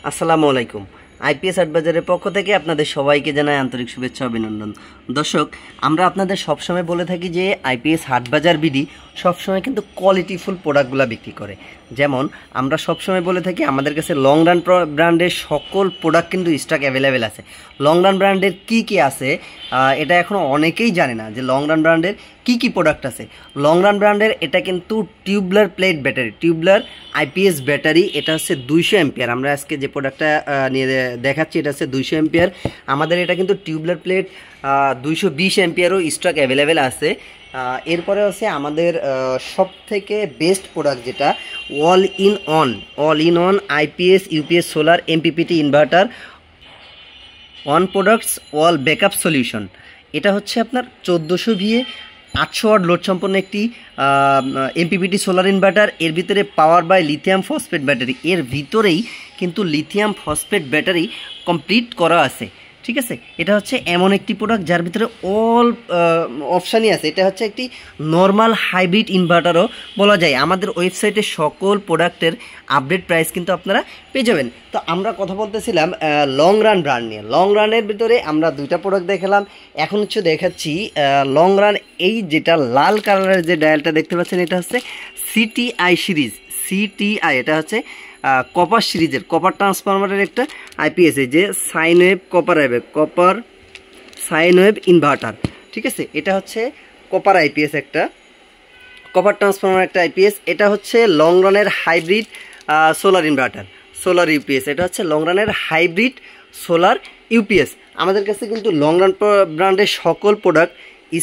আসসালামু আলাইকুম। আইপিএস অ্যাডভাইজারের পক্ষ থেকে আপনাদের সবাইকে জানাই আন্তরিক শুভেচ্ছা অভিনন্দন। দর্শক, আমরা আপনাদের সবসময় বলে থাকি যে আইপিএস হাটবাজার বিডি সবসময় কিন্তু কোয়ালিটিফুল প্রোডাক্টগুলো বিক্রি করে। যেমন আমরা সবসময় বলে থাকি আমাদের কাছে লং রান ব্র্যান্ডের সকল প্রোডাক্ট কিন্তু স্টক অ্যাভেলেবেল আছে। লং রান ব্র্যান্ডের কী কী আছে এটা এখনও অনেকেই জানে না যে লং রান ব্র্যান্ডের কী কী প্রোডাক্ট আছে। লং রান ব্র্যান্ডের এটা কিন্তু tubular plate battery, tubular IPS battery, এটা হচ্ছে 200 এম্পিয়ার। আমরা আজকে যে প্রোডাক্টটা নিয়ে দেখাচ্ছি এটা হচ্ছে 200 এম্পিয়ার। আমাদের এটা কিন্তু টিউবলার প্লেট 220 এম্পিয়ারও স্টক অ্যাভেলেবেল আছে। এরপরে হচ্ছে আমাদের সব থেকে বেস্ট প্রোডাক্ট যেটা all in on IPS UPS solar MPPT inverter on products all backup solution. এটা হচ্ছে আপনার 1400 ভিএ 800 ওয়াট লোড সম্পন্ন একটি এমপিপিটি সোলার ইনভার্টার। এর ভিতরে power by lithium phosphate battery, এর ভিতরেই কিন্তু লিথিয়াম ফসফেট ব্যাটারি কমপ্লিট করা আছে। ঠিক আছে, এটা হচ্ছে এমন একটি প্রোডাক্ট যার ভিতরে অল অপশানই আছে। এটা হচ্ছে একটি নর্মাল হাইব্রিড ইনভার্টারও বলা যায়। আমাদের ওয়েবসাইটে সকল প্রোডাক্টের আপডেট প্রাইস কিন্তু আপনারা পেয়ে যাবেন। তো আমরা কথা বলতেছিলাম লং রান ব্র্যান্ড নিয়ে। লং রানের ভিতরে আমরা দুইটা প্রোডাক্ট দেখালাম, এখন হচ্ছে দেখাচ্ছি লং রান। এই যেটা লাল কালারের যে ডায়ালটা দেখতে পাচ্ছেন এটা হচ্ছে সিটিআই সিরিজ, সিটিআই। এটা হচ্ছে কপার সিরিজের কপার ট্রান্সফরমারের একটা আইপিএস, যে sine wave copper sine wave inverter. ঠিক আছে, এটা হচ্ছে কপার আইপিএস, একটা কপার ট্রান্সফরমার একটা আইপিএস। এটা হচ্ছে লং রানের hybrid solar inverter, solar UPS. এটা হচ্ছে লং রানের হাইব্রিড সোলার ইউপিএস। আমাদের কাছে কিন্তু লং রান ব্র্যান্ডের সকল প্রোডাক্ট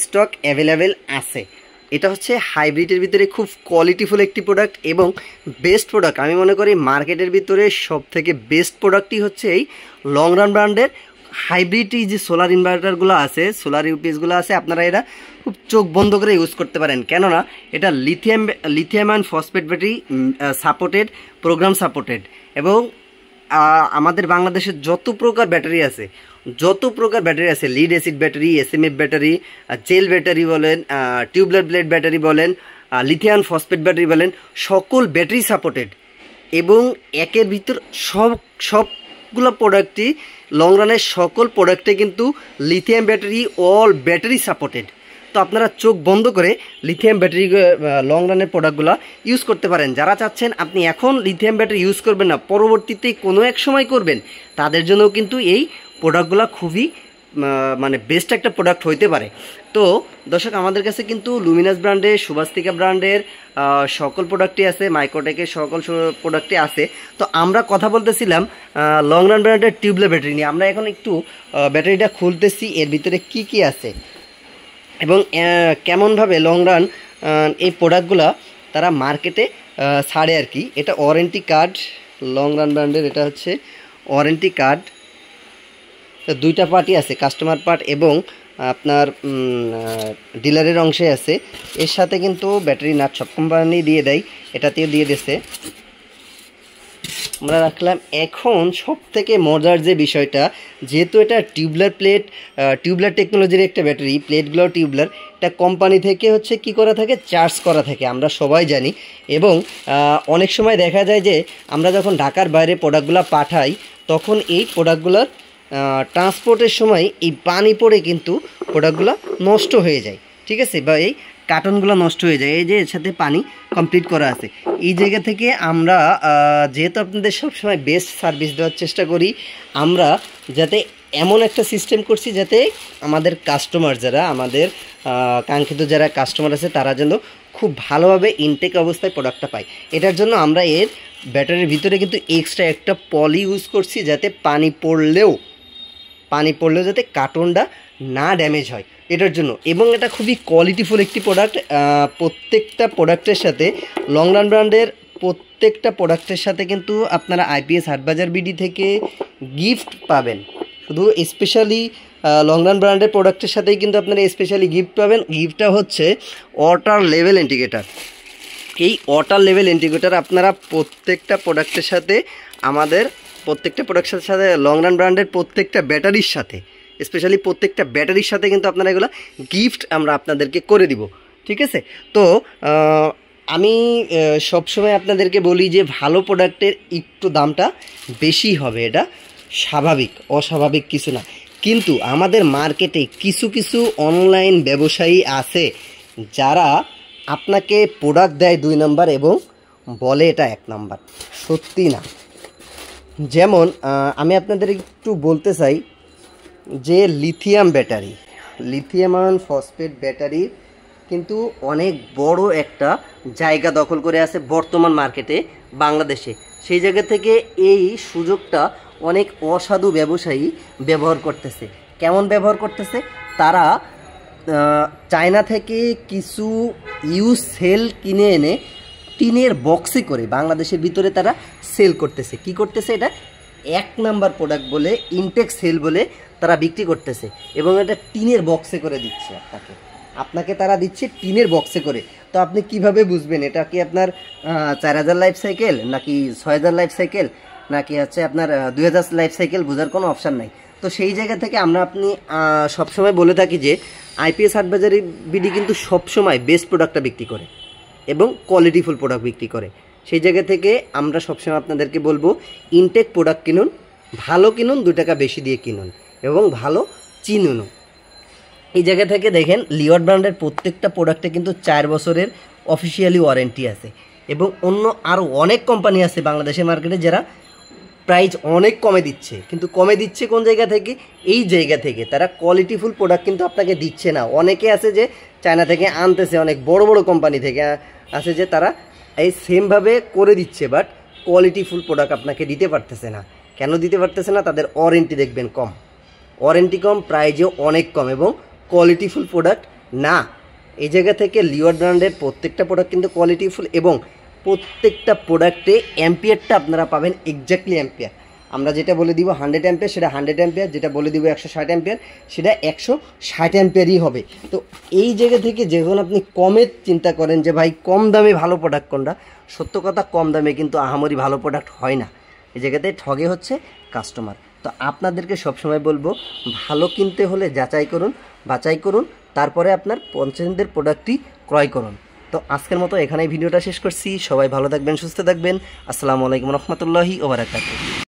স্টক অ্যাভেলেবেল আছে। এটা হচ্ছে হাইব্রিডের ভিতরে খুব কোয়ালিটিফুল একটি প্রোডাক্ট এবং বেস্ট প্রোডাক্ট। আমি মনে করি মার্কেটের ভিতরে সব থেকে বেস্ট প্রোডাক্টই হচ্ছে এই লং রান ব্র্যান্ডের হাইব্রিড। যে সোলার ইনভার্টারগুলো আছে, সোলার ইউপিএসগুলো আছে, আপনারা এরা খুব চোখ বন্ধ করে ইউজ করতে পারেন। কেননা এটা lithium and phosphate battery supported, program supported. এবং আমাদের বাংলাদেশের যত প্রকার ব্যাটারি আছে, lead acid battery, SMF battery, gel battery বলেন, টিউবলার ব্লেড ব্যাটারি বলেন, লিথিয়াম ফসফেট ব্যাটারি বলেন, সকল ব্যাটারি সাপোর্টেড। এবং একের ভিতর সবগুলো প্রোডাক্টই লং রানের সকল প্রোডাক্টে কিন্তু lithium battery all battery supported. তো আপনারা চোখ বন্ধ করে লিথিয়াম ব্যাটারি লং রানের প্রোডাক্টগুলো ইউজ করতে পারেন। যারা চাচ্ছেন আপনি এখন লিথিয়াম ব্যাটারি ইউজ করবেন না, পরবর্তীতে কোনো এক সময় করবেন, তাদের জন্য কিন্তু এই প্রোডাক্টগুলো খুবই মানে বেস্ট একটা প্রোডাক্ট হইতে পারে। তো দর্শক, আমাদের কাছে কিন্তু লুমিনাস ব্র্যান্ডের, সুভাস্তিকা ব্র্যান্ডের সকল প্রোডাক্টই আছে, মাইক্রোটেকের সকল প্রোডাক্টই আছে। তো আমরা কথা বলতেছিলাম লং রান ব্র্যান্ডের টিউবলার ব্যাটারি নিয়ে। আমরা এখন একটু ব্যাটারিটা খুলতেছি, এর ভিতরে কি কি আছে এবং কেমনভাবে লং রান এই প্রোডাক্টগুলো তারা মার্কেটে ছাড়ে আর কি। এটা ওয়ারেন্টি কার্ড, লং রান ব্র্যান্ডের এটা হচ্ছে ওয়ারেন্টি কার্ড। দুইটা পার্টই আছে, কাস্টমার পার্ট এবং আপনার ডিলারের অংশে আছে। এর সাথে কিন্তু ব্যাটারি নাট সব কোম্পানি দিয়ে দেয়, এটাতেও দিয়ে দিয়েছে, আমরা রাখলাম। এখন সব থেকে মজার যে বিষয়টা, যেহেতু এটা টিউবলার প্লেট, টিউবলার টেকনোলজির একটা ব্যাটারি, প্লেটগুলো টিউবলার, এটা কোম্পানি থেকে হচ্ছে কি করা থাকে, চার্জ করা থাকে, আমরা সবাই জানি। এবং অনেক সময় দেখা যায় যে আমরা যখন ঢাকার বাইরে প্রোডাক্টগুলো পাঠাই, তখন এই প্রোডাক্টগুলোর ট্রান্সপোর্টের সময় এই পানি পড়ে কিন্তু প্রোডাক্টগুলো নষ্ট হয়ে যায়। ঠিক আছে, বা এই কার্টনগুলো নষ্ট হয়ে যায়। এই যে এর সাথে পানি কমপ্লিট করা আছে। এই জায়গা থেকে আমরা যেহেতু আপনাদের সবসময় বেস্ট সার্ভিস দেওয়ার চেষ্টা করি, আমরা যাতে এমন একটা সিস্টেম করছি যাতে আমাদের কাস্টমার, যারা আমাদের কাঙ্ক্ষিত যারা কাস্টমার আছে, তারা যেন খুব ভালোভাবে ইনটেক অবস্থায় প্রোডাক্টটা পায়। এটার জন্য আমরা এর ব্যাটারির ভিতরে কিন্তু এক্সট্রা একটা পলি ইউজ করছি, যাতে পানি পড়লেও যাতে কার্টনটা না ড্যামেজ হয়, এটার জন্য। এবং এটা খুবই কোয়ালিটিফুল একটি প্রোডাক্ট। প্রত্যেকটা প্রোডাক্টের সাথে লং রান ব্র্যান্ডের প্রত্যেকটা প্রোডাক্টের সাথে কিন্তু আপনারা আইপিএস হাটবাজার বিডি থেকে গিফট পাবেন। শুধু স্পেশালি লং রান ব্র্যান্ডের প্রোডাক্টের সাথেই কিন্তু আপনারা স্পেশালি গিফট পাবেন। গিফটটা হচ্ছে ওয়াটার লেভেল ইন্ডিকেটার। এই ওয়াটার লেভেল ইন্ডিকেটার আপনারা প্রত্যেকটা প্রোডাক্টের সাথে, আমাদের প্রত্যেকটা প্রোডাক্টের সাথে, লং রান ব্র্যান্ডের প্রত্যেকটা ব্যাটারির সাথে, স্পেশালি প্রত্যেকটা ব্যাটারির সাথে কিন্তু আপনারা এগুলো গিফট আমরা আপনাদেরকে করে দিব। ঠিক আছে, তো আমি সবসময় আপনাদেরকে বলি যে ভালো প্রোডাক্টের একটু দামটা বেশি হবে, এটা স্বাভাবিক, অস্বাভাবিক কিছু না। কিন্তু আমাদের মার্কেটে কিছু কিছু অনলাইন ব্যবসায়ী আছে যারা আপনাকে প্রোডাক্ট দেয় 2 নাম্বার এবং বলে এটা 1 নাম্বার, সত্যি না। যেমন আমি আপনাদের একটু বলতে চাই যে lithium battery, lithium ion phosphate battery কিন্তু অনেক বড় একটা জায়গা দখল করে আছে বর্তমান মার্কেটে বাংলাদেশে। সেই জায়গা থেকে এই সুযোগটা অনেক অসাধু ব্যবসায়ী ব্যবহার করতেছে। কেমন ব্যবহার করতেছে? তারা চায়না থেকে কিছু ইউজ সেল কিনে এনে টিনের বক্সে করে বাংলাদেশের ভিতরে তারা সেল করতেছে। কি করতেছে? এটা 1 নাম্বার প্রোডাক্ট বলে, ইনটেক সেল বলে তারা বিক্রি করতেছে এবং এটা টিনের বক্সে করে দিচ্ছে আপনাকে তারা দিচ্ছে টিনের বক্সে করে। তো আপনি কিভাবে বুঝবেন এটা কি আপনার 4000 লাইফ সাইকেল নাকি 6000 লাইফ সাইকেল নাকি হচ্ছে আপনার 2000 লাইফ সাইকেল? বোঝার কোনো অপশান নাই। তো সেই জায়গা থেকে আপনি সবসময় বলে থাকি যে আইপিএস হাটবাজার বিডি কিন্তু সবসময় বেস্ট প্রোডাক্টটা বিক্রি করে এবং কোয়ালিটিফুল প্রোডাক্ট বিক্রি করে। সেই জায়গা থেকে আমরা সবসময় আপনাদেরকে বলবো ইনটেক প্রোডাক্ট কিনুন, ভালো কিনুন, 2 টাকা বেশি দিয়ে কিনুন এবং ভালো চিনুন। এই জায়গা থেকে দেখেন লিওয়ার্ড ব্র্যান্ডের প্রত্যেকটা প্রোডাক্টে কিন্তু 4 বছরের অফিসিয়ালি ওয়ারেন্টি আছে এবং অন্য আরও অনেক কোম্পানি আছে বাংলাদেশের মার্কেটে যারা প্রাইস অনেক কমে দিচ্ছে। কিন্তু কমে দিচ্ছে কোন জায়গা থেকে? এই জায়গা থেকে তারা কোয়ালিটিফুল প্রোডাক্ট কিন্তু আপনাকে দিচ্ছে না। অনেকে আছে যে চায়না থেকে আনতেছে, অনেক বড় বড় কোম্পানি থেকে আছে যে তারা এই সেমভাবে করে দিচ্ছে, বাট কোয়ালিটিফুল প্রোডাক্ট আপনাকে দিতে পারতেছে না। কেন দিতে পারতেছে না? তাদের ওয়ারেন্টি দেখবেন কম, ওয়ারেন্টি কম, প্রাইজও অনেক কম এবং কোয়ালিটিফুল প্রোডাক্ট না। এই জায়গা থেকে লিওয়ার্ড ব্র্যান্ডের প্রত্যেকটা প্রোডাক্ট কিন্তু কোয়ালিটিফুল এবং প্রত্যেকটা প্রোডাক্টে অ্যাম্পিয়ারটা আপনারা পাবেন এক্স্যাক্টলি অ্যাম্পিয়ার। আমরা যেটা বলে দিব 100 অ্যাম্পিয়ার সেটা 100 অ্যাম্পিয়ার, যেটা বলে দিব 160 অ্যাম্পিয়ার সেটা 160 অ্যাম্পিয়ারই হবে। তো এই জায়গা থেকে যখন আপনি কমে চিন্তা করেন যে ভাই কম দামে ভালো প্রোডাক্ট কোনটা, সত্য কথা কম দামে কিন্তু আহামরি ভালো প্রোডাক্ট হয় না। এই জায়গাতে ঠগে হচ্ছে কাস্টমার। তো আপনাদেরকে সবসময় বলবো ভালো কিনতে হলে যাচাই করুন, বাছাই করুন, তারপরে আপনার পছন্দের প্রোডাক্টটি ক্রয় করুন। তো আজকের মতো এখানেই ভিডিওটা শেষ করছি। সবাই ভালো থাকবেন, সুস্থ থাকবেন। আসসালামু আলাইকুম রহমতুল্লাহি ওয়া বারাকাতুহু।